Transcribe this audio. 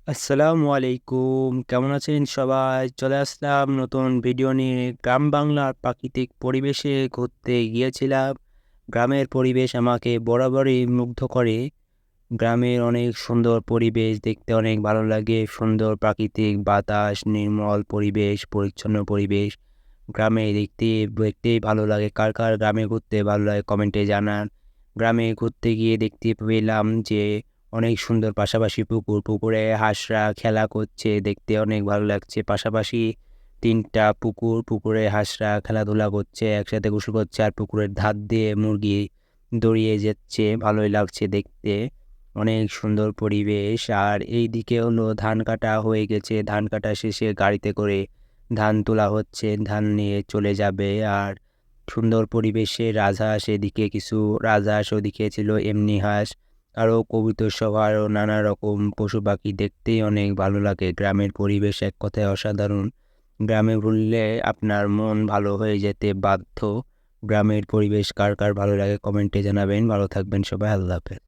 আসসালামু আলাইকুম। কেমন আছেন সবাই? চলে আসলাম নতুন ভিডিও নিয়ে। গ্রাম বাংলার প্রাকৃতিক পরিবেশে ঘুরতে গিয়েছিলাম। গ্রামের পরিবেশ আমাকে বরাবরই মুগ্ধ করে। গ্রামের অনেক সুন্দর পরিবেশ দেখতে অনেক ভালো লাগে। সুন্দর প্রাকৃতিক বাতাস, নির্মল পরিবেশ, পরিচ্ছন্ন পরিবেশ। গ্রামে দেখতেই ভালো লাগে। কার, কার গ্রামে ঘুরতে ভালো লাগে কমেন্টে জানান। গ্রামে ঘুরতে গিয়ে দেখতে পেলাম যে অনেক সুন্দর পাশাপাশি পুকুরে হাঁসরা খেলা করছে, দেখতে অনেক ভালো লাগছে। পাশাপাশি ৩ টা পুকুরে হাঁসরা খেলাধুলা করছে, একসাথে গোসল করছে আর পুকুরের ধার দিয়ে মুরগি দৌড়িয়ে যাচ্ছে, ভালোই লাগছে দেখতে। অনেক সুন্দর পরিবেশ। আর এইদিকে হলো ধান কাটা হয়ে গেছে, ধান কাটা শেষে গাড়িতে করে ধান তোলা হচ্ছে, ধান নিয়ে চলে যাবে। আর সুন্দর পরিবেশে রাজহাঁস, এদিকে কিছু রাজহাঁস, ওদিকে ছিল এমনি হাঁস, আরও কবুতর সহ আরও নানা রকম পশু পাখি, দেখতেই অনেক ভালো লাগে। গ্রামের পরিবেশ এক কথায় অসাধারণ। গ্রামে ঘুরলে আপনার মন ভালো হয়ে যেতে বাধ্য। গ্রামের পরিবেশ কার কার ভালো লাগে কমেন্টে জানাবেন। ভালো থাকবেন সবাই, আল্লাহ হাফেজ।